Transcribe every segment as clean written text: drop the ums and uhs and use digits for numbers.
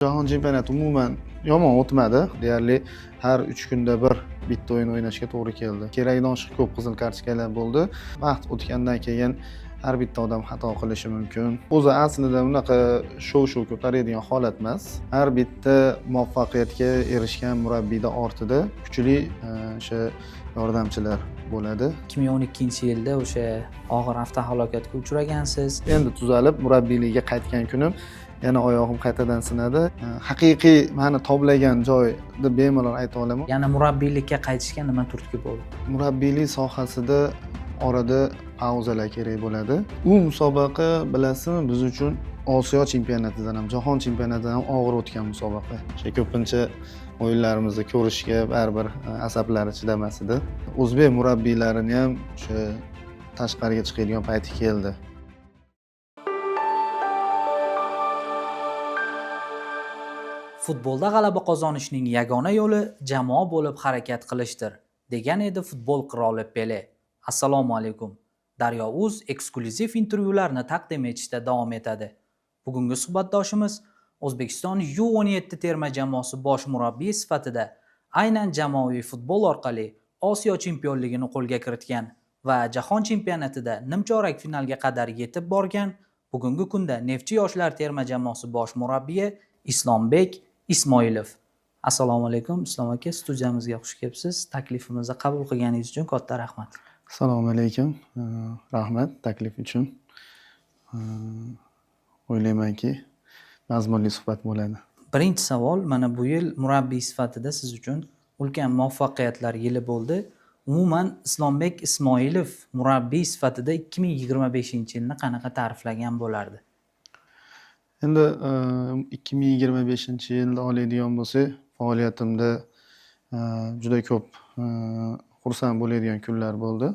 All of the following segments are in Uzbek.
Jahon chempionati umuman yomon o'tmadi. Deyarli har 3 kunda bir bitta o'yin o'ynashga to'g'ri keldi. Kerakdan oshiq ko'p qizil kartochkalar bo'ldi. Vaqt o'tgandan keyin har bitta odam xato qilishi mumkin. O'zi aslida unaqa shov ko'taradigan holat emas. Har bitta muvaffaqiyatga erishgan murabbiyda ortida kuchli o'sha yordamchilar bo'ladi. 2012-yilda o'sha og'ir avtohalokatga uchragansiz. Endi tuzalib murabbiylikka qaytgan kunim yana oyog'im qaytadan sinadi. Haqiqiy meni toblagan joy deb bemalol ayta olaman. Yana murabbiylikka qaytishga nima turtki bo'ldi? Murabbiylik sohasida orada pauzalar kerak bo'ladi. U musobaqa bilasizmi biz uchun Osiyo chempionatidan ham, Jahon chempionatidan ham og'ir o'tgan musobaqa. O'sha ko'pincha o'yinlarimizni ko'rishga baribir asablari chidamas edi. O'zbek murabbiylarini ham o'sha tashqariga chiqadigan payti keldi. Futbolda g'alaba qozonishning yagona yo'li jamoa bo'lib harakat qilishdir, degan edi futbol qiroli Pele. Assalomu alaykum. Daryo.uz eksklyuziv intervyularni taqdim etishda davom etadi. Bugungi suhbatdoshimiz O'zbekiston U17 terma jamoasi bosh murabbiyi sifatida aynan jamoaviy futbol orqali Osiyo chempionligini qo'lga kiritgan va Jahon chempionatida nimchorak finalga qadar yetib borgan bugungi kunda Neftchi yoshlar terma jamoasi bosh murabbiyi Islombek Ismoilov. Assalomu alaykum Islom aka, studiyamizga xush kelibsiz. Taklifimizni qabul qilganingiz uchun katta rahmat. Assalomu alaykum. Rahmat taklif uchun. O'ylaymanki, mazmunli suhbat bo'ladi. Birinchi savol, mana bu yil murabbiy sifatida siz uchun ulkan muvaffaqiyatlar yili bo'ldi. Umuman Islombek Ismoilov murabbiy sifatida 2025-yilni qanaqa ta'riflagan bo'lardi? Endi 2025-yilni oladigan bo'lsak, faoliyatimda juda ko'p xursand bo'ladigan kunlar bo'ldi.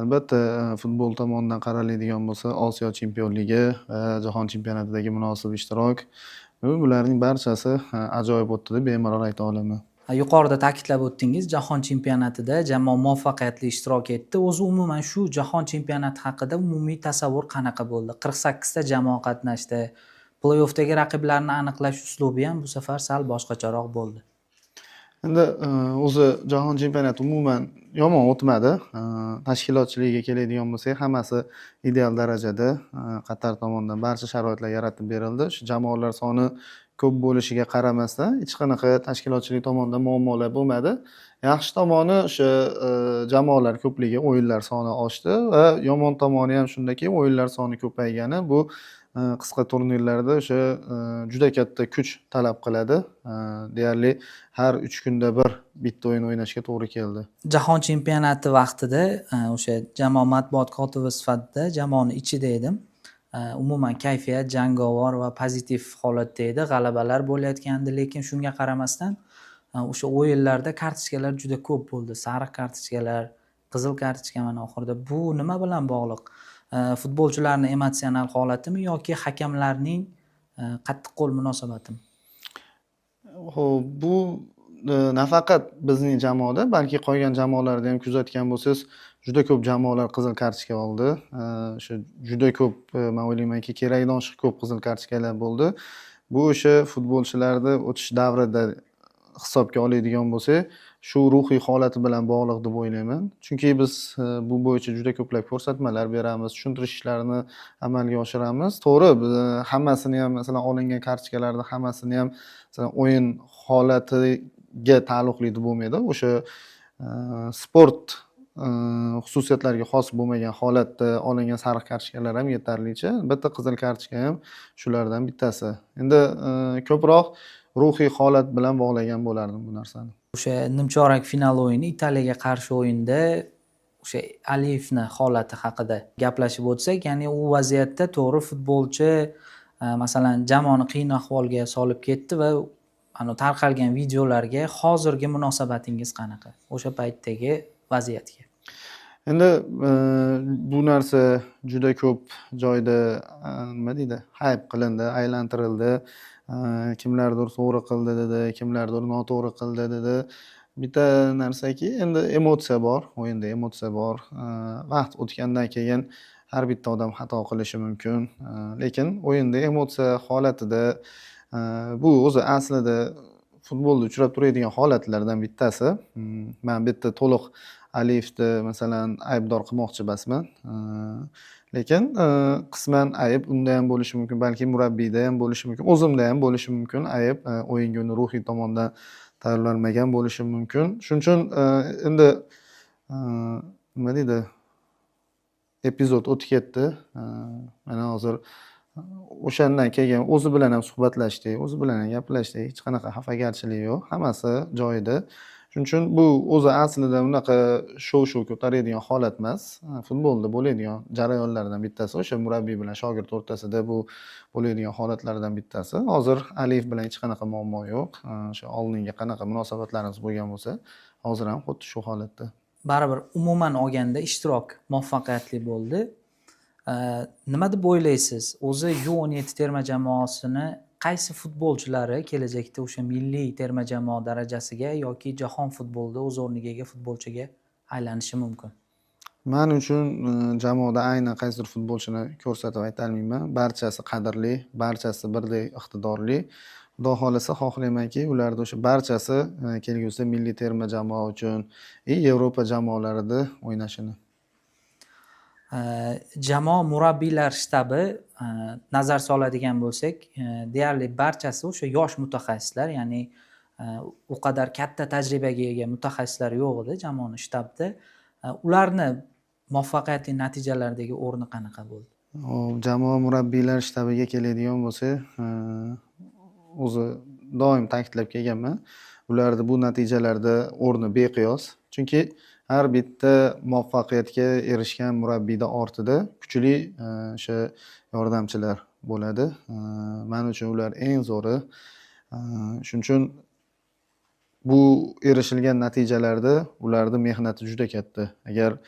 Albatta, futbol tomonidan qaraladigan bo'lsa, Osiyo chempionligi va Jahon chempionatidagi munosib ishtirok, bularning barchasi ajoyib o'tdi deb bemalol ayta olaman. Yuqorida ta'kidlab o'tdingiz, Jahon chempionatida jamoa muvaffaqiyatli ishtirok etdi. O'zi umuman shu Jahon chempionati haqida umumiy tasavvur qanaqa bo'ldi? 48 ta jamoa qatnashdi. Play-offdagi raqiblarni aniqlash uslubi ham bu safar sal boshqacharoq bo'ldi. Endi o'zi Jahon chempionati umuman yomon o'tmadi. Tashkilotchiligiga keladigan bo'lsak, hammasi ideal darajada Qatar tomonidan barcha sharoitlar yaratib berildi. Shu jamoalar soni ko'p bo'lishiga qaramasdan hech qanaqa tashkilotchilik tomonidan muammolar bo'lmadi. Yaxshi tomoni o'sha jamoalar ko'pligi, o'yinlar soni oshdi va yomon tomoni ham shundaki, o'yinlar soni ko'paygani bu qisqa turnirlarda o'sha juda katta kuch talab qiladi. Deyarli har 3 kunda bir bitta o'yin o'ynashga to'g'ri keldi. Jahon chempionati vaqtida o'sha jamoa matbuot kotibi sifatida jamoani ichida edim. Umuman kayfiyat jangovar va pozitiv holatda edi. G'alabalar bo'layotgandi, lekin shunga qaramasdan o'sha o'yinlarda kartochkalar juda ko'p bo'ldi. Sariq kartochkalar, qizil kartochka mana oxirida. Bu nima bilan bog'liq? Futbolchilarning emotsional holatimi yoki hakamlarning qattiqqo'l munosabatimi? Xo'p, bu nafaqat bizning jamoada, balki qolgan jamoalarda ham kuzatgan bo'lsangiz, juda ko'p jamoalar qizil kartochka oldi. O'sha juda ko'p, men o'ylaymanki, kerakdan oshiq ko'p qizil kartochkalar bo'ldi. Bu o'sha futbolchilarni o'tish davrida hisobga oladigan bo'lsak, shu ruhiy holati bilan bog'liq deb o'ylayman. Chunki biz bu bo'yicha juda ko'plab ko'rsatmalar beramiz, tushuntirish ishlarini amalga oshiramiz. To'g'ri, hammasini ham, masalan, olingan kartochkalarning hammasini ham masalan o'yin holatiga taalluqli deb bo'lmaydi. O'sha sport xususiyatlariga xos bo'lmagan holatda olingan sariq kartochkalar ham yetarlicha. Albatta, qizil kartochka ham shulardan bittasi. Endi ko'proq ruhiy holat bilan bog'lagan bo'lardim bu narsani. O'sha nimchorak final o'yini, Italiyaga qarshi o'yinda o'sha Aliyevni holati haqida gaplashib o'tsak, ya'ni u vaziyatda to'g'ri futbolchi masalan jamoani qiyin ahvolga solib ketdi va ana tarqalgan videolarga hozirgi munosabatingiz qanaqa? O'sha paytdagi vaziyatga. Endi bu narsa juda ko'p joyda nima deydi, hayp qilindi, aylantirildi. Kimlardir to'g'ri qildi dedi, kimlardir noto'g'ri qildi dedi. Bitta narsaki, endi emotsiya bor, o'yinda emotsiya bor. Vaqt o'tgandan keyin har bitta odam xato qilishi mumkin. Lekin o'yinda emotsiya holatida Bu o'zi aslida futbolda uchrab turadigan holatlardan bittasi. Men bu yerda to'liq Aliyevni masalan aybdor qilmoqchi emasman. Lekin qisman ayb unda ham bo'lishi mumkin, balki murabbiyda ham bo'lishi mumkin, o'zimda ham bo'lishi mumkin ayb. O'yinga uni ruhiy tomondan tayyorlanmagan bo'lishim mumkin. Shuning uchun endi nima deydi, epizod o'tib ketdi. Mana hozir o'shandan keyin o'zi bilan ham suhbatlashdik, o'zi bilan ham gaplashdik. Hech qanaqa xafagarchilik yo'q. Hammasi joyida. Shuning uchun bu o'zi aslida unaqa shov-shuv ko'taradigan holat emas. Futbolda bo'ladigan jarayonlardan bittasi. O'sha murabbiy bilan shogird o'rtasida bu bo'ladigan holatlardan bittasi. Hozir Aliyev bilan hech qanaqa muammo yo'q. O'sha oldingi qanaqa munosabatlarimiz bo'lgan bo'lsa, hozir ham xuddi shu holatda. Baribir umuman olganda ishtirok muvaffaqiyatli bo'ldi. Nima deb o'ylaysiz? O'zi U17 terma jamoasini qaysi futbolchilari kelajakda o'sha milliy terma jamoa darajasiga yoki jahon futbolida o'z o'rniga ega futbolchiga aylanishi mumkin? Men uchun jamoada aynan qaysidir futbolchini ko'rsatib aytolmayman. Barchasi qadrli, barchasi birdek iqtidorli. Xudo xolasa xohlaymanki, ularning o'sha barchasi kelgusi milliy terma jamoa uchun Yevropa jamoalarida o'ynashini. Jamoa murabbiylar shtabi nazar soladigan bo'lsak, deyarli barchasi o'sha yosh mutaxassislar, ya'ni u qadar katta tajribaga ega mutaxassislar yo'q edi jamoani shtabida. Ularni muvaffaqiyatli natijalardagi o'rni qanaqa bo'ldi? Jamoa murabbiylar shtabiga keladigan bo'lsa, o'zi doim ta'kidlab kelganman. Ularning bu natijalarda o'rni beqiyos. Chunki har bitta muvaffaqiyatga erishgan murabbiyda ortida kuchli o'sha yordamchilar bo'ladi. Men uchun ular eng zo'ri. Shuning uchun bu erishilgan natijalarda ularning mehnati juda katta. Agar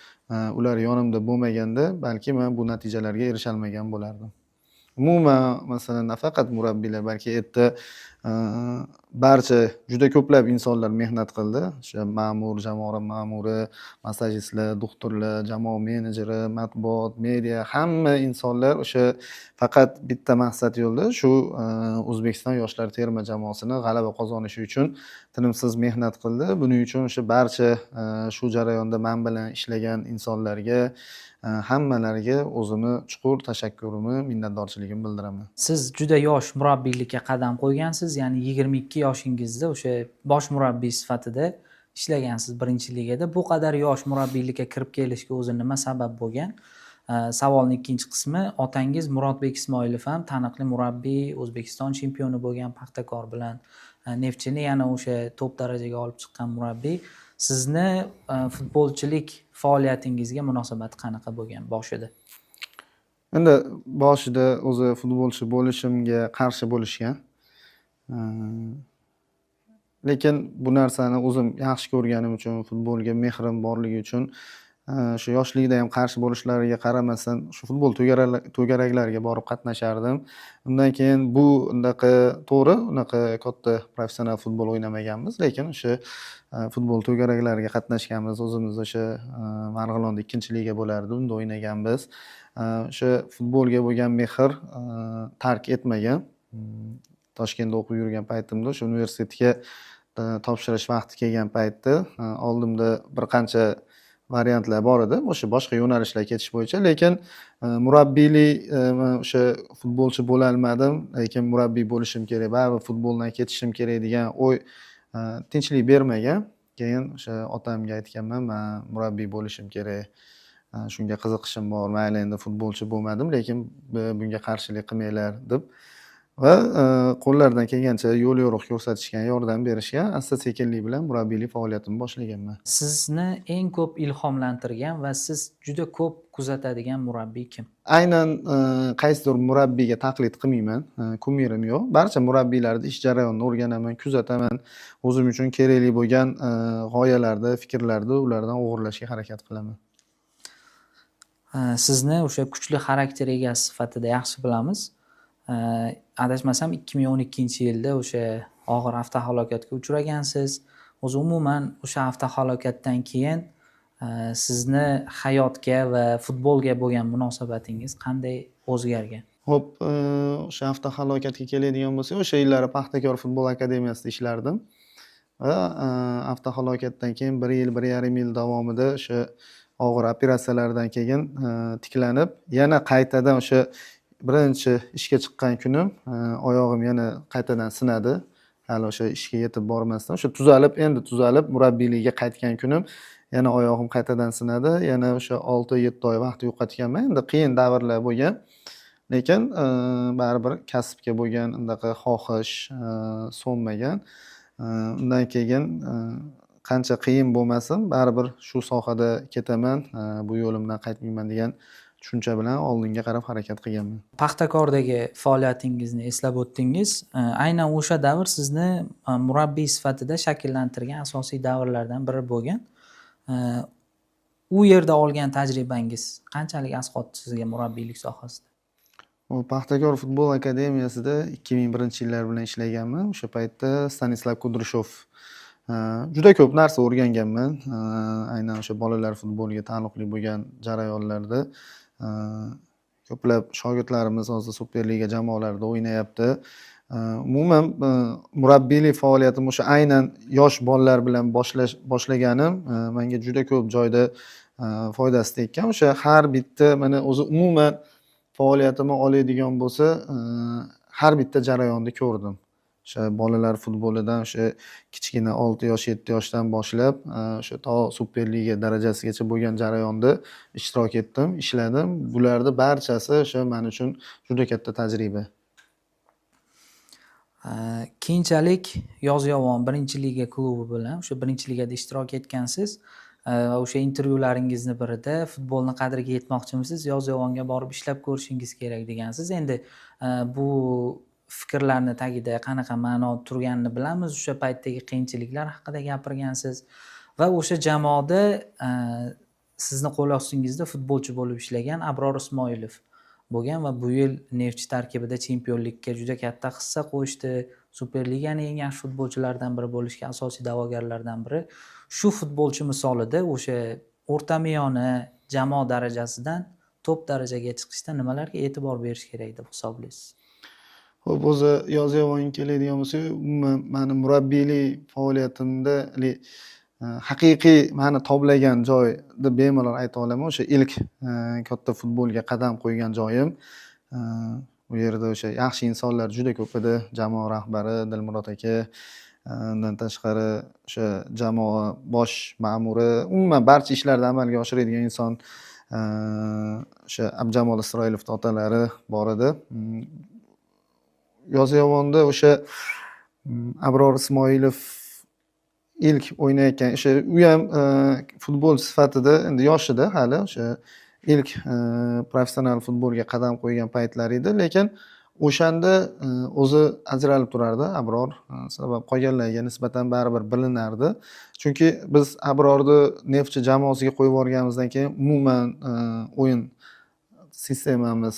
ular yonimda bo'lmaganda, balki men bu natijalarga erisha olmagan bo'lardim. Umuman masalan nafaqat murabbiylar, balki yerda barcha juda ko'plab insonlar mehnat qildi. O'sha ma'mur, jamoa ma'muri, massajistlar, doktorlar, jamoa menejeri, matbuot, media, hamma insonlar o'sha faqat bitta maqsad yo'lda shu O'zbekiston yoshlar terma jamoasini g'alaba qozonishi uchun tinimsiz mehnat qildi. Buning uchun o'sha barcha shu jarayonda men bilan ishlagan insonlarga, hammalariga o'zimni chuqur tashakkurimni, minnatdorchiligimni bildiraman. Siz juda yosh murabbiylikka qadam qo'ygansiz, ya'ni 22 yoshingizda o'sha bosh murabbiy sifatida ishlagansiz birinchi ligada. Bu qadar yosh murabbiylikka kirib kelishga o'zi nima sabab bo'lgan? Savolning ikkinchi qismi, otangiz Murodbek Ismoilov ham taniqli murabbiy, O'zbekiston chempioni bo'lgan Paxtakor bilan Neftchini yana o'sha top darajaga olib chiqqan murabbiy. Sizni futbolchilik faoliyatingizga munosabati qanaqa bo'lgan boshida? Endi boshida o'zi futbolchi bo'lishimga qarshi bo'lishgan. Lekin bu narsani o'zim yaxshi ko'rganim uchun, futbolga mehrim borligi uchun shu yoshligida ham qarshi bo'lishlariga qaramasdan shu futbol to'garaklariga borib qatnashardim. Undan keyin bu unaqa to'g'ri, unaqa katta professional futbol o'ynamaganmiz, lekin o'sha futbol to'garaklariga qatnashganmiz. O'zimiz o'sha Marg'ilonda 2-liga bo'lardi, unda o'ynaganmiz. O'sha futbolga bo'lgan mehr tark etmagan. Toshkentda o'qib yurgan paytimda o'sha universitetga topshirish vaqti kelgan paytda oldimda bir qancha variantlar bor edi, o'sha boshqa yo'nalishlar ketish bo'yicha, lekin murabbiylik o'sha futbolchi bo'la olmadim, lekin murabbiy bo'lishim kerak, baribir futboldan ketishim kerak degan o'y tinchlik bermagan. Keyin o'sha otamga aytganman, men murabbiy bo'lishim kerak, shunga qiziqishim bor, mayli endi futbolchi bo'lmadim, lekin bunga qarshilik qilmanglar deb va qo'llaridan kelgancha yo'l yo'riq ko'rsatishgan, yordam berishgan, asta-sekinlik bilan murabbiylik faoliyatimni boshlaganman. Sizni eng ko'p ilhomlantirgan va siz juda ko'p kuzatadigan murabbiy kim? Aynan qaysidir murabbiyga taqlid qilmayman, kumirim yo'q. Barcha murabbiylarning ish jarayonini o'rganaman, kuzataman. O'zim uchun kerakli bo'lgan g'oyalarni, fikrlarni ulardan o'g'irlashga harakat qilaman. Sizni o'sha kuchli xarakter egasi sifatida yaxshi bilamiz. Adashmasam 2012-yilda o'sha og'ir avtohalokatga uchragansiz. O'zi umuman o'sha avtohalokatdan keyin sizni hayotga va futbolga bo'lgan munosabatingiz qanday o'zgargan? Hop, o'sha avtohalokatga keladigan bo'lsak, o'sha yillari Paxtakor futbol akademiyasida ishlardim va avtohalokatdan keyin 1 yil, 1,5 yil davomida o'sha og'ir operatsiyalardan keyin tiklanib, yana qaytadan o'sha birinchi ishga chiqqan kunim oyog'im yana qaytadan sinadi. Hali o'sha ishga yetib bormasdan, o'sha endi tuzalib murabbiylikka qaytgan kunim yana oyog'im qaytadan sinadi. Yana o'sha 6-7 oy vaqt yo'qotganman. Endi qiyin davrlar bo'lgan. Lekin baribir kasbga bo'lgan unaqa xohish so'nmagan. Undan keyin qancha qiyin bo'lmasin, baribir shu sohada ketaman, bu yo'limdan qaytmayman degan tushuncha bilan oldinga qarab harakat qilganman. Paxtakordagi faoliyatingizni eslab o'tdingiz. Aynan o'sha davr sizni murabbiy sifatida shakllantirgan asosiy davrlardan biri bo'lgan. U yerda olgan tajribangiz qanchalik asqotdi sizga murabbiylik sohasida? Paxtakor futbol akademiyasida 2001-yillar bilan ishlaganman. O'sha paytda Stanislav Kudryashov juda ko'p narsa o'rganganman. Aynan o'sha bolalar futboliga taalluqli bo'lgan jarayonlarda ko'plab shogirdlarimiz hozir Superliga jamoalarida o'ynayapti. Umuman murabbiylik faoliyatim o'sha aynan yosh bolalar bilan boshlaganim menga juda ko'p joyda foydasi tekkan. O'sha har bitta mana o'zi umuman faoliyatimni oladigan bo'lsa, har bitta jarayonni ko'rdim. O'sha bolalar futbolidan o'sha kichkina 6 yosh, 7 yoshdan boshlab o'sha to Superliga darajasigacha bo'lgan jarayonda ishtirok etdim, ishladim. Bularning barchasi o'sha men uchun juda katta tajriba. Keyinchalik Yozyovon 1-liga klubi bilan o'sha 1-ligada ishtirok etgansiz. O'sha intervyularingizni birida futbolni qadriga yetmoqchimisiz, Yozyovonga borib ishlab ko'rishingiz kerak degansiz. Endi bu fikrlarni tagida qanaqa ma'no turganini bilamiz. O'sha paytdagi qiyinchiliklar haqida gapirgansiz va o'sha jamoada sizni qo'l ostingizda futbolchi bo'lib ishlagan Abror Ismoilov bo'lgan va bu yil Neftchi tarkibida chempionlikka juda katta hissa qo'shdi. Superliganing eng yaxshi futbolchilaridan biri bo'lishga asosiy da'vogarlardan biri. Shu futbolchi misolida o'sha o'rta miyona jamoa darajasidan top darajaga chiqishda nimalarga e'tibor berish kerak deb hisoblaysiz? Xo'p, o'zi Yozyovonga keladigan bo'lsak, umuman meni murabbiylik faoliyatimda haqiqiy meni toblagan joy deb bemalol ayta olaman. O'sha ilk katta futbolga qadam qo'ygan joyim. U yerda o'sha yaxshi insonlar juda ko'p edi. Jamoa rahbari Dilmurod aka, undan tashqari o'sha jamoa bosh ma'muri, umuman barcha ishlarni amalga oshiradigan inson o'sha Abjamol Isroilovning otalari bor edi. Yozyovonda o'sha Abror Ismoilov ilk o'ynayotgan o'sha u ham futbol sifatida endi yoshida hali o'sha ilk professional futbolga qadam qo'ygan paytlar edi, lekin o'shanda o'zi ajralib turardi Abror, sabab qolganlarga nisbatan baribir bilinardi. Chunki biz Abrorni Neftchi jamoasiga qo'yib yuborganimizdan keyin umuman o'yin sistemamiz,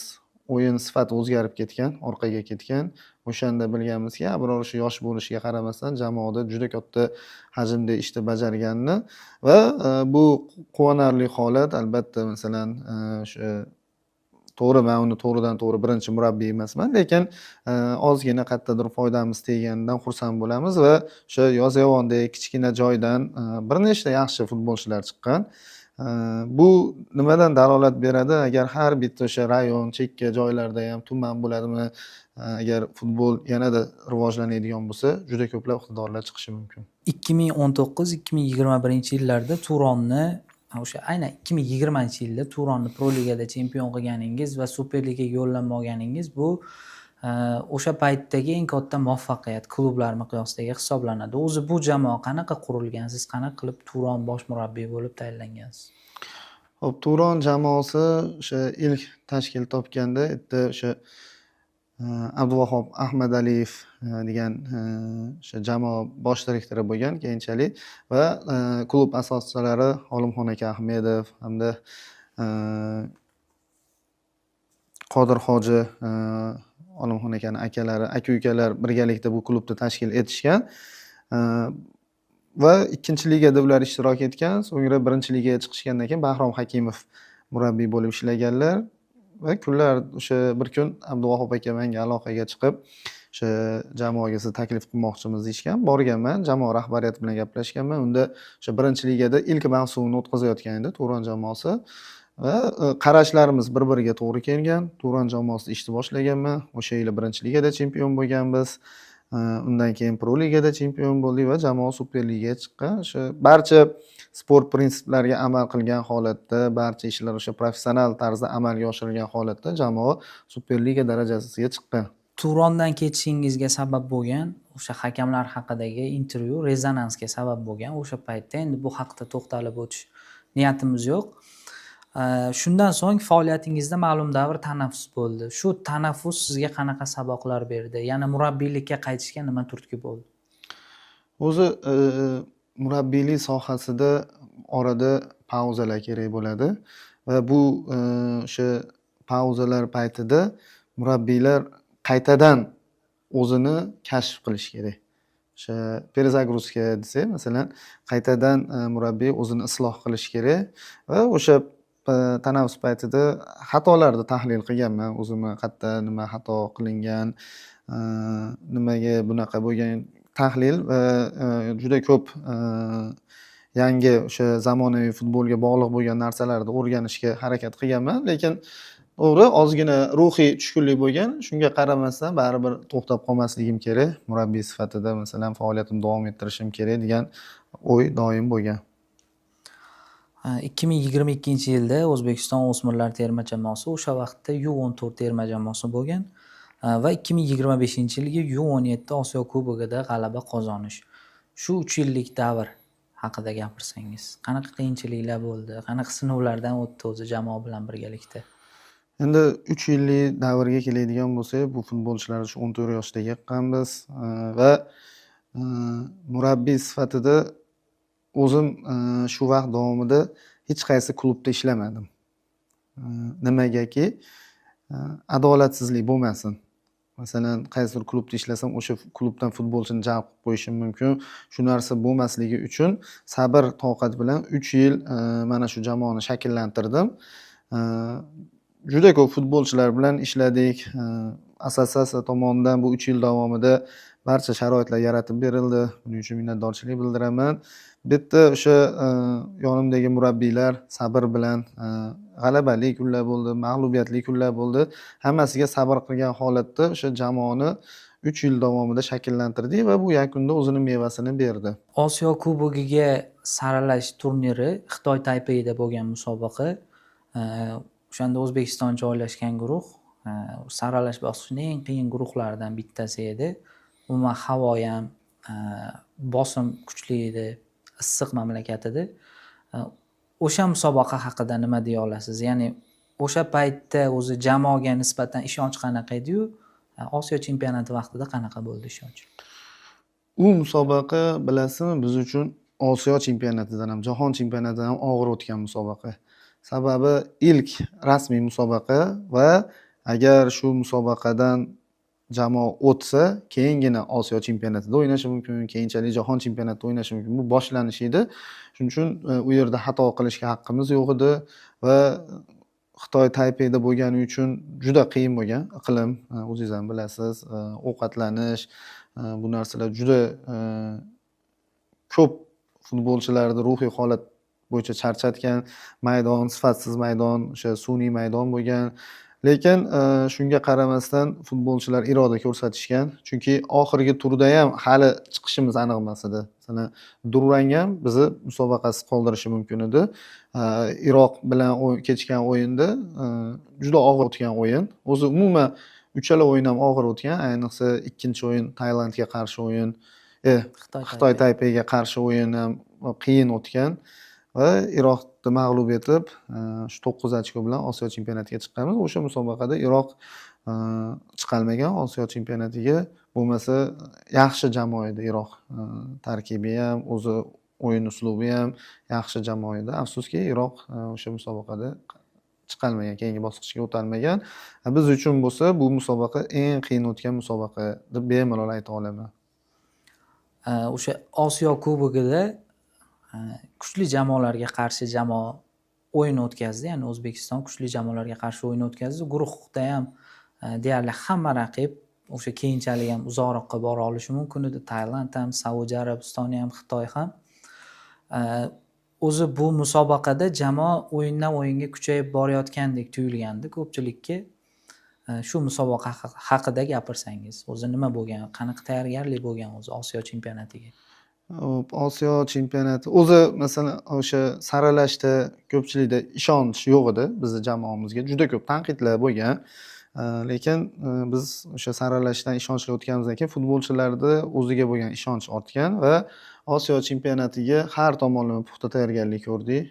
o'yin sifati o'zgarib ketgan, orqaga ketgan. O'shanda bilganmizki, Abror shu yosh bo'lishiga qaramasdan jamoada juda katta hajmda ishni bajarganini va bu quvonarli holat. Albatta, masalan, o'sha to'g'ri, men uni to'g'ridan-to'g'ri birinchi murabbiy emasman, lekin ozgina qayerdadir foydamiz teganidan xursand bo'lamiz va o'sha Yozyovondagi kichkina joydan bir nechta yaxshi futbolchilar chiqqan. Bu nimadan dalolat beradi? Agar har bitta o'sha rayon, chekka joylarda ham tuman bo'ladimi, agar futbol yanada rivojlanadigan bo'lsa, juda ko'plab iqtidorlar chiqishi mumkin. 2019-2021-yillarda Turonni, o'sha aynan 2020-yilda Turonni Pro Ligada chempion qilganingiz va Superligaga yo'llanma olganingiz bu o'sha paytdagi eng katta muvaffaqiyat klublar miqyosidagi hisoblanadi. O'zi bu jamoa qanaqa qurilgan? Siz qanaqa qilib Turon bosh murabbiy bo'lib tayinlangansiz? Xo'p, Turon jamoasi o'sha ilk tashkil topganda bitta o'sha Abduvahob Ahmadaliyev degan o'sha jamoa bosh direktori bo'lgan keyinchalik va klub asoschilari Olimxon aka Ahmedov hamda Qodir Hoji Olimxon akaning akalari, aka-ukalar birgalikda bu klubni tashkil etishgan va 2-ligada ular ishtirok etgan. So'ngra 1-ligaga chiqishgandan keyin Bahrom Hakimov murabbiy bo'lib ishlaganlar. va kunlar o'sha bir kun Abduvahop aka menga aloqaga chiqib, o'sha jamoaga sizni taklif qilmoqchimiz deyishgan. Borganman, jamoa rahbariyati bilan gaplashganman. Unda o'sha birinchi ligada ilk mavsumini o'tkazayotgan edi Turon jamoasi va qarashlarimiz bir-biriga to'g'ri kelgan. Turon jamoasida ishni boshlaganman. O'sha yili birinchi ligada chempion bo'lganmiz. Undan keyin Pro ligada chempion bo'ldik va jamoa Super ligaga chiqqan. O'sha barcha sport prinsiplariga amal qilgan holatda, barcha ishlar o'sha professional tarzda amalga oshirilgan holatda jamoa Super liga darajasiga chiqqan. Turondan ketishingizga sabab bo'lgan o'sha hakamlar haqidagi intervyu rezonansga sabab bo'lgan. O'sha paytda endi bu haqda to'xtalib o'tish niyatimiz yo'q. Shundan so'ng faoliyatingizda ma'lum davr tanaffus bo'ldi. Shu tanaffus sizga qanaqa saboqlar berdi? Yana murabbiylikka qaytishga nima turtki bo'ldi? O'zi murabbiylik sohasida orada pauzalar kerak bo'ladi va bu o'sha pauzalar paytida murabbiylar qaytadan o'zini kashf qilish kerak. O'sha perezagruzka desak, masalan, qaytadan murabbiy o'zini isloh qilish kerak va o'sha tanaffus paytida xatolarni tahlil qilganman. O'zimni qayerda nima xato qilingan, nimaga bunaqa bo'lgan tahlil va juda ko'p yangi o'sha zamonaviy futbolga bog'liq bo'lgan narsalarni o'rganishga harakat qilganman. Lekin to'g'ri, ozgina ruhiy tushkunlik bo'lgan. Shunga qaramasdan baribir to'xtab qolmasligim kerak. Murabbiy sifatida masalan faoliyatimni davom ettirishim kerak degan o'y doim bo'lgan. 2022-yilda O'zbekiston o'smirlar terma jamoasi o'sha vaqtda U14 terma jamoasi bo'lgan va 2025-yilgi U17 Osiyo Kubogida g'alaba qozonish. Shu 3 yillik davr haqida gapirsangiz, qanaqa qiyinchiliklar bo'ldi? Qanaqa sinovlardan o'tdi o'zi jamoa bilan birgalikda? Endi 3 yillik davrga keladigan bo'lsak, bu futbolchilar 14 yoshda yiqqanmiz va murabbiy sifatida o'zim shu vaqt davomida hech qaysi klubda ishlamadim. Nimagaki adolatsizlik bo'lmasin. Masalan, qaysidir klubda ishlasam, o'sha klubdan futbolchini jalb qilib qo'yishim mumkin. Shu narsa bo'lmasligi uchun sabr, toqat bilan 3 yil mana shu jamoani shakllantirdim. Juda ko'p futbolchilar bilan ishladik. Assotsiatsiya tomonidan bu 3 yil davomida barcha sharoitlar yaratib berildi. Buning uchun minnatdorchilik bildiraman. Bitta o'sha yonimdagi murabbiylar sabr bilan g'alabali kunlar bo'ldi, mag'lubiyatli kunlar bo'ldi. Hammasiga sabr qilgan holatda o'sha jamoani 3 yil davomida shakllantirdik va bu yakunda o'zining mevasini berdi. Osiyo Kubogiga saralash turniri Xitoy Taypeyda bo'lgan musobaqa. O'shanda O'zbekiston joylashgan guruh saralash bosqichining eng qiyin guruhlaridan bittasi edi. Umuman havo ham bosim kuchli edi, issiq mamlakat edi. O'sha musobaqa haqida nima deya olasiz? Ya'ni o'sha paytda o'zi jamoaga nisbatan ishonch qanaqa edi-yu, Osiyo chempionati vaqtida qanaqa bo'ldi ishonch? U musobaqa bilasizmi, biz uchun Osiyo chempionatidan ham, Jahon chempionatidan ham og'ir o'tgan musobaqa. Sababi ilk rasmiy musobaqa va agar shu musobaqadan jamoa o'tsa, keyingina Osiyo chempionatida o'ynashi mumkin, keyinchalik Jahon chempionatida o'ynashi mumkin. Bu boshlanish edi. Shuning uchun u yerda xato qilishga haqqimiz yo'q edi va Xitoy Taypeyda bo'lgani uchun juda qiyin bo'lgan iqlim. O'zingiz ham bilasiz, ovqatlanish, bu narsalar juda ko'p futbolchilarni ruhiy holat bo'yicha charchatgan. Maydon sifatsiz maydon, o'sha sun'iy maydon bo'lgan. Lekin shunga qaramasdan futbolchilar iroda ko'rsatishgan. Chunki oxirgi turda ham hali chiqishimiz aniq emas edi. Masalan, durang ham bizni musobaqasiz qoldirishi mumkin edi. Iroq bilan kechgan o'yinda juda og'ir o'tgan o'yin. O'zi umuman uchala o'yin ham og'ir o'tgan. Ayniqsa ikkinchi o'yin Tailandga qarshi o'yin, Xitoy Taypeyga qarshi o'yin ham qiyin o'tgan. Va Iroqni mag'lub etib, shu 9 ochko bilan Osiyo chempionatiga chiqqanmiz. O'sha musobaqada Iroq chiqolmagan Osiyo chempionatiga. Bo'lmasa yaxshi jamoa edi Iroq. Tarkibi ham, o'zi o'yin uslubi ham yaxshi jamoa edi. Afsuski Iroq o'sha musobaqada chiqolmagan, keyingi bosqichga o'tolmagan. Biz uchun bo'lsa, bu musobaqa eng qiyin o'tgan musobaqa deb bemalol ayta olaman. O'sha Osiyo Kubogida kuchli jamoalarga qarshi jamoa o'yin o'tkazdi. Ya'ni O'zbekiston kuchli jamoalarga qarshi o'yin o'tkazdi. Guruhda ham deyarli hamma raqib o'sha keyinchalik ham uzoqroqqa bora olishi mumkin edi. Tailand ham, Saudiya Arabistoni ham, Xitoy ham. O'zi bu musobaqada jamoa o'yindan o'yinga kuchayib borayotgandek tuyulgandi ko'pchilikka. Shu musobaqa haqida gapirsangiz, o'zi nima bo'lgan, qanaqa tayyorgarlik bo'lgan o'zi Osiyo chempionatiga? Osiyo chempionati o'zi masalan o'sha saralashda ko'pchilikda ishonch yo'q edi bizni jamoamizga. Juda ko'p tanqidlar bo'lgan. Lekin biz o'sha saralashdan ishonchli o'tganimizdan keyin futbolchilarda o'ziga bo'lgan ishonch ortgan va Osiyo chempionatiga har tomonlama puxta tayyorgarlik ko'rdik.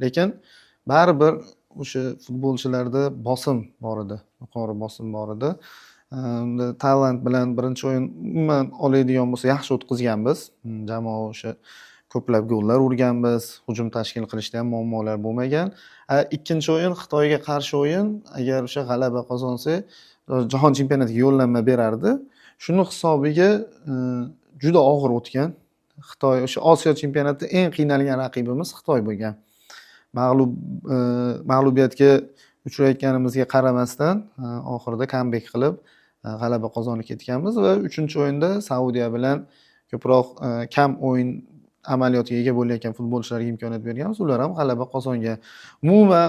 Lekin baribir o'sha futbolchilarda bosim bor edi, yuqori bosim bor edi. Tailand bilan birinchi o'yin umuman oladigan bo'lsa yaxshi o'tkazganmiz. Jamoa o'sha ko'plab gollar urganmiz, hujum tashkil qilishda ham muammolar bo'lmagan. Ikkinchi o'yin Xitoyga qarshi o'yin, agar o'sha g'alaba qozonsak, jahon chempionatiga yo'llanma berardi. Shuni hisobiga juda og'ir o'tgan. Xitoy o'sha Osiyo chempionatida eng qiynalgan raqibimiz Xitoy bo'lgan. Mag'lubiyatga uchrayotganimizga qaramasdan oxirida comeback qilib g'alaba qozonib ketganmiz va 3-o'yinda Saudiya bilan ko'proq kam o'yin amaliyotiga ega bo'layotgan futbolchilarga imkoniyat berganmiz. Ular ham g'alaba qozongan. Umuman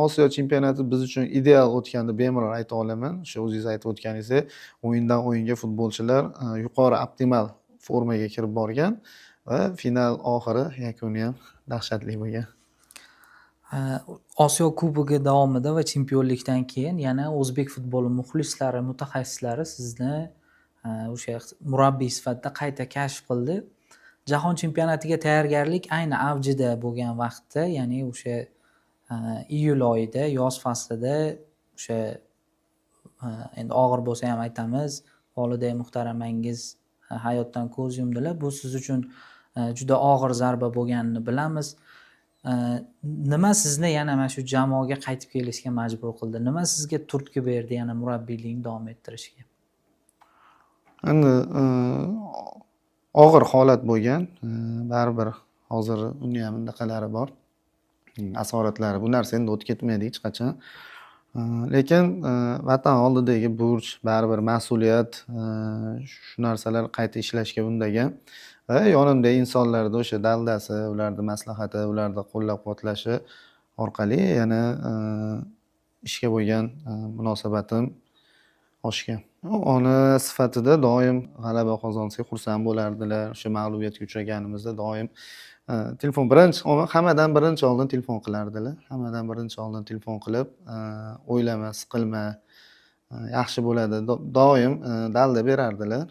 Osiyo chempionati biz uchun ideal o'tganini bemalol ayta olaman. O'sha o'zingiz aytib o'tganingizdek, o'yindan o'yinga futbolchilar yuqori optimal formaga kirib borgan va final oxiri yakuni ham dahshatli bo'lgan. Osiyo Kubogi davomida va chempionlikdan keyin yana o'zbek futboli muxlislari, mutaxassislari sizni o'sha murabbiy sifatida qayta kashf qildi. Jahon chempionatiga tayyorgarlik ayni avjida bo'lgan vaqtda, ya'ni o'sha iyul oyida, yoz faslida o'sha endi og'ir bo'lsa ham aytamiz, Voliday muhtaramangiz hayotdan ko'z yumdilar. Bu siz uchun juda og'ir zarba bo'lganini bilamiz. Nima sizni yana mana shu jamoaga qaytib kelishga majbur qildi? Nima sizga turtki berdi yana murabbiylikni davom ettirishga? Endi og'ir holat bo'lgan. Baribir hozir uni ham bunaqalari bor. Asoratlari. Bu narsa endi o'tib ketmaydi hech qachon. Lekin vatan oldidagi burch, baribir mas'uliyat, shu narsalar qayta ishlashga undagan. Va yonimda insonlarda o'sha daldasi, ularning maslahati, ularning qo'llab-quvvatlashi orqali yana ishga bo'lgan munosabatim oshgan. Ona sifatida doim g'alaba qozonsak xursand bo'lardilar. O'sha mag'lubiyatga uchraganimizda doim hammadan birinchi oldin telefon qilardilar. Hammadan birinchi oldin telefon qilib, o'ylama, siqilma, yaxshi bo'ladi, doim dalda berardilar.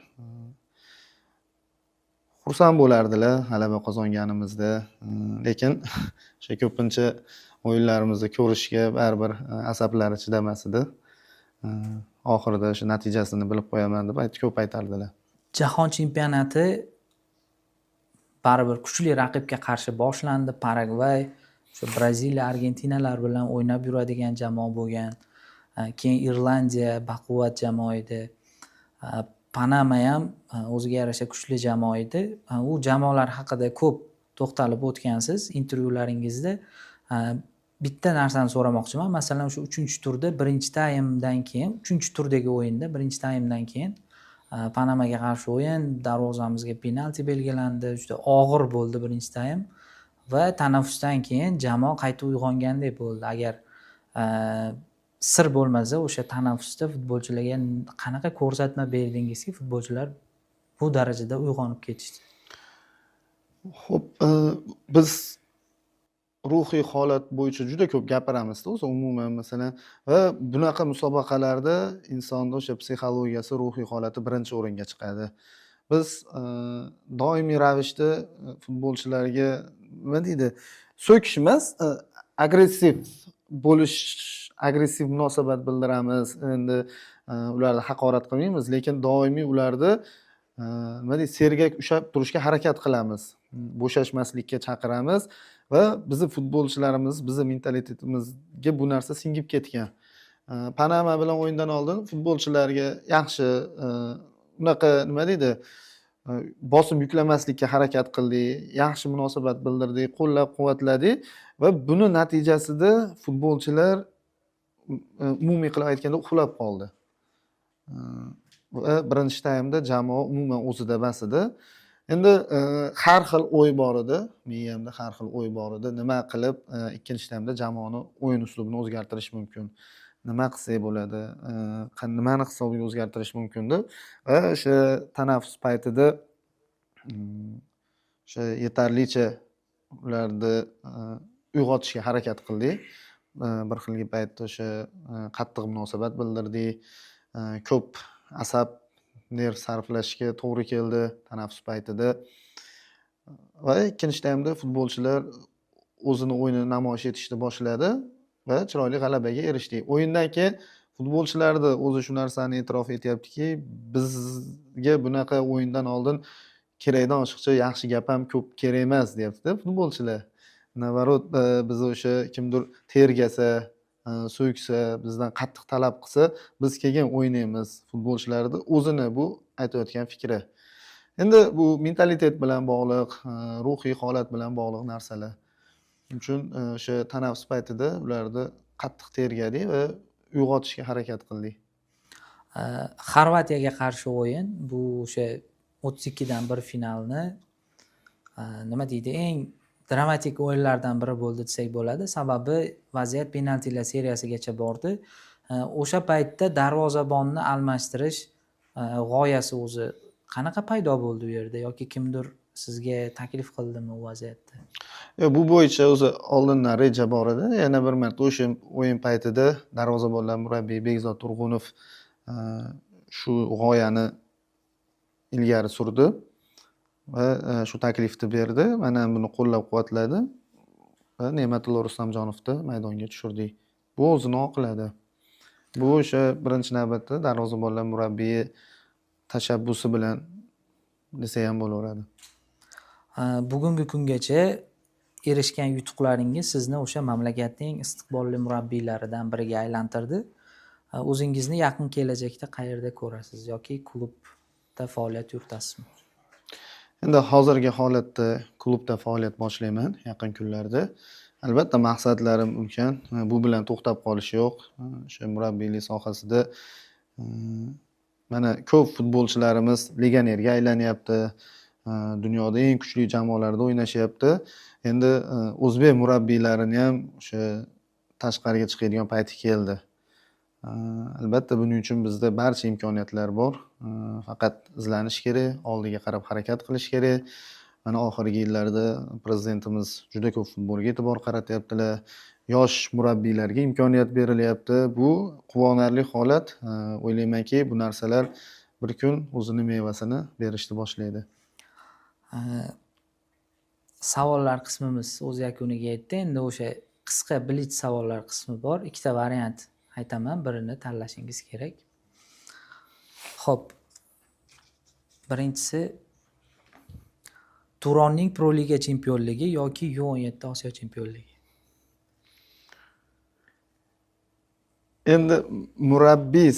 Xursand bo'lardilar g'alaba qozonganimizda. Lekin o'sha ko'pincha o'yinlarimizni ko'rishga baribir asablari chidamas edi. Oxirida o'sha natijasini bilib qo'yaman deb ko'p aytardilar. Jahon chempionati baribir kuchli raqibga qarshi boshlandi. Paragvay, o'sha Braziliya, Argentinalar bilan o'ynab yuradigan jamoa bo'lgan. Keyin Irlandiya baquvvat jamoa edi. Panama ham o'ziga yarasha kuchli jamoa edi. U jamoalar haqida ko'p to'xtalib o'tgansiz intervyularingizda. Bitta narsani so'ramoqchiman. Masalan, o'sha 3-turda birinchi taymdan keyin, 3-turdagi o'yinda birinchi taymdan keyin Panamaga qarshi o'yin, darvozamizga penalti belgilandi. Juda og'ir bo'ldi birinchi taym va tanaffusdan keyin jamoa qayta uyg'ongandek bo'ldi. Agar sir bo'lmasa, o'sha tanaffusda futbolchilarga qanaqa ko'rsatma berdingizki, futbolchilar bu darajada uyg'onib ketishdi? Xo'p, biz ruhiy holat bo'yicha juda ko'p gapiramiz-da, o'zi umuman masalan va bunaqa musobaqalarda insonning o'sha psixologiyasi, ruhiy holati birinchi o'ringa chiqadi. Biz doimiy ravishda futbolchilarga nima deydi, so'kish emas, agressiv munosabat bildiramiz. Endi ularni haqorat qilmaymiz, lekin doimiy ularda nima deydi, sergak ushlab turishga harakat qilamiz. Bo'shashmaslikka chaqiramiz va bizni futbolchilarimiz, bizni mentalitetimizga bu narsa singib ketgan. Panama bilan o'yindan oldin futbolchilarga yaxshi unaqa nima deydi, bosim yuklamaslikka harakat qildik, yaxshi munosabat bildirdik, qo'llab-quvvatladik va buni natijasida futbolchilar umumiy qilib aytganda uxlab qoldi. Va birinchi taymda jamoa umuman o'zida emas edi. Endi har xil o'y bor edi, miyamda har xil o'y bor edi. Nima qilib ikkinchi taymda jamoani o'yin uslubini o'zgartirish mumkin? Nima qilsak bo'ladi? Nimani hisobiga o'zgartirish mumkin deb va o'sha tanaffus paytida o'sha yetarlicha ularni uyg'otishga harakat qildik. Bir xilgi paytda o'sha qattiq munosabat bildirdik. Ko'p asab, nerv sarflashga to'g'ri keldi tanaffus paytida. Va ikkinchi taymda futbolchilar o'zini o'yinini namoyish etishni boshladi va chiroyli g'alabaga erishdik. O'yindan keyin futbolchilarni o'zi shu narsani e'tirof etyaptiki, bizga bunaqa o'yindan oldin kerakdan oshiqcha yaxshi gap ham ko'p kerak emas, deyapti-da futbolchilar. Navarot biz o'sha kimdir tergasa, so'ksa, bizdan qattiq talab qilsa, biz keyin o'ynaymiz. Futbolchilarni o'zini bu aytayotgan fikri. Endi bu mentalitet bilan bog'liq, ruhiy holat bilan bog'liq narsalar. Shuning uchun o'sha tanaffus paytida ularni qattiq tergadik va uyg'otishga harakat qildik. Xorvatiyaga qarshi o'yin bu o'sha 32 dan 1 finalni nima deydi, eng dramatik o'yinlardan biri bo'ldi desak bo'ladi. Sababi vaziyat penaltilar seriyasigacha bordi. O'sha paytda darvozabonni almashtirish g'oyasi o'zi qanaqa paydo bo'ldi u yerda yoki kimdir sizga taklif qildimi u vaziyatda? Bu bo'yicha o'zi oldindan reja bor edi. Yana bir marta o'sha o'yin paytida darvozabonlar murabbiyi Bekzod Turg'unov shu g'oyani ilgari surdi va shu taklifni berdi. Mana buni qo'llab-quvvatladi va Ne'matullo Rustamjonovni maydonga tushirdik. Bu o'zini oqladi. Bu o'sha birinchi navbatda darvozabonlar murabbiyi tashabbusi bilan desa ham bo'laveradi. Bugungi kungacha erishgan yutuqlaringiz sizni o'sha mamlakatning istiqbolli murabbiylaridan biriga aylantirdi. O'zingizni yaqin kelajakda qayerda ko'rasiz yoki klubda faoliyat yuritasizmi? Endi hozirgi holatda klubda faoliyat boshlayman yaqin kunlarda. Albatta maqsadlarim ulkan. Bu bilan to'xtab qolish yo'q. O'sha murabbiylik sohasida mana ko'p futbolchilarimiz legionerga aylanyapti. Dunyoda eng kuchli jamoalarda o'ynashyapti. Endi o'zbek murabbiylarini ham o'sha tashqariga chiqadigan payti keldi. Albatta buning uchun bizda barcha imkoniyatlar bor. Faqat izlanish kerak, oldiga qarab harakat qilish kerak. Mana oxirgi yillarda prezidentimiz juda ko'p futbolga e'tibor qaratyaptilar. Yosh murabbiylarga imkoniyat berilyapti. Bu quvonarli holat. O'ylaymanki, bu narsalar bir kun o'zini mevasini berishni boshlaydi. Savollar qismimiz o'z yakuniga yetdi. Endi o'sha qisqa blitz savollar qismi bor. Ikkita variant aytaman, birini tanlashingiz kerak. Xo'p. Birinchisi Turonning Pro Liga chempionligi yoki U17 Osiyo chempionligi. Endi murabbiy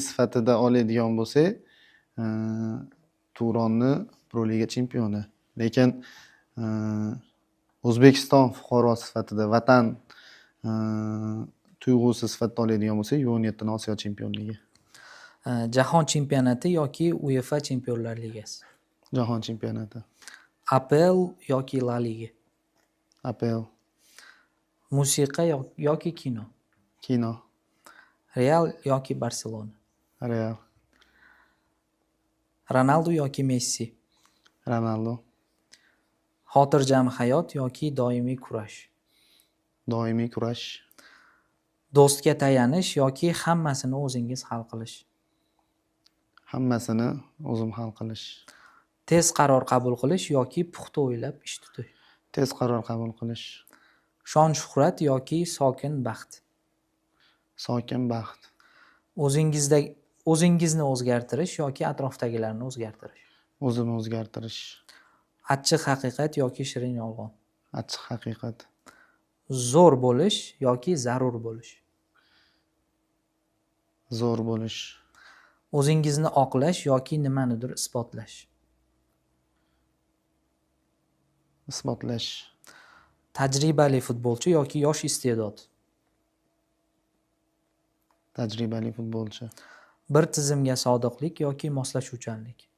sifatida oladigan bo'lsak, Turonni Pro Liga chempioni. Lekin O'zbekiston fuqarosi sifatida, vatan tuyg'usi sifatida oladigan bo'lsak, U17 Osiyo chempionligi. Jahon chempionati yoki UEFA Chempionlar Ligasi. Jahon chempionati. APL yoki La Liga. APL. Musiqa yoki kino. Kino. Real yoki Barselona. Real. Ronaldo yoki Messi. Ronaldo. Xotirjam hayot yoki doimiy kurash. Doimiy kurash. Do'stga tayanish yoki hammasini o'zingiz hal qilish. Hammasini o'zim hal qilish. Tez qaror qabul qilish yoki puxta o'ylab ish tutish. Tez qaror qabul qilish. Shon shuhrat yoki sokin baxt. Sokin baxt. O'zingizni o'zgartirish yoki atrofdagilarni o'zgartirish. O'zimni o'zgartirish. Achchiq haqiqat yoki shirin yolg'on. Achchiq haqiqat. Zo'r bo'lish yoki zarur bo'lish. Zo'r bo'lish. O'zingizni oqlash yoki nimanidir isbotlash. Isbotlash. Tajribali futbolchi yoki yosh iste'dod. Tajribali futbolchi. Bir tizimga sodiqlik yoki moslashuvchanlik.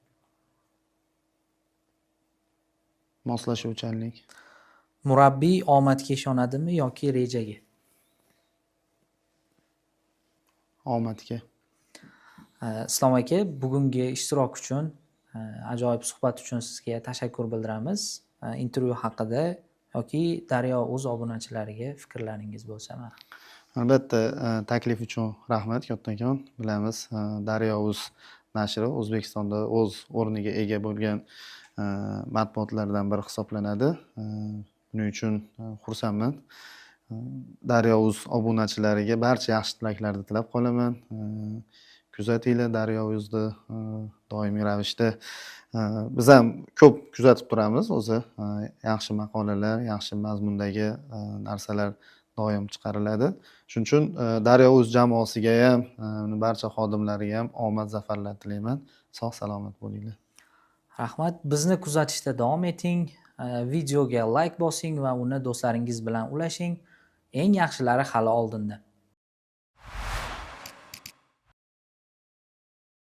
Moslashuvchanlik. Murabbiy omadga ishonadimi yoki rejaga? Omadga. Islom aka, bugungi ishtirok uchun, ajoyib suhbat uchun sizga tashakkur bildiramiz. Intervyu haqida yoki Daryo.uz obunachilariga fikrlaringiz bo'lsa mana. Albatta, taklif uchun rahmat kattakon. Bilamiz, Daryo.uz nashri O'zbekistonda o'z o'rniga ega bo'lgan matbuotlardan biri hisoblanadi. Buning uchun xursandman. Daryo.uz obunachilariga barcha yaxshi tilaklarni tilab qolaman. Kuzatinglar Daryo.uz'ni doimiy ravishda. Biz ham ko'p kuzatib turamiz o'zi. Yaxshi maqolalar, yaxshi mazmundagi narsalar doim chiqariladi. Shuning uchun Daryo.uz jamoasiga ham, barcha xodimlariga ham omad, zafarlar tilayman. Sog' salomat bo'linglar. Rahmat. Bizni kuzatishda davom eting. Videoga like bosing va uni do'stlaringiz bilan ulashing. Eng yaxshilari hali oldinda.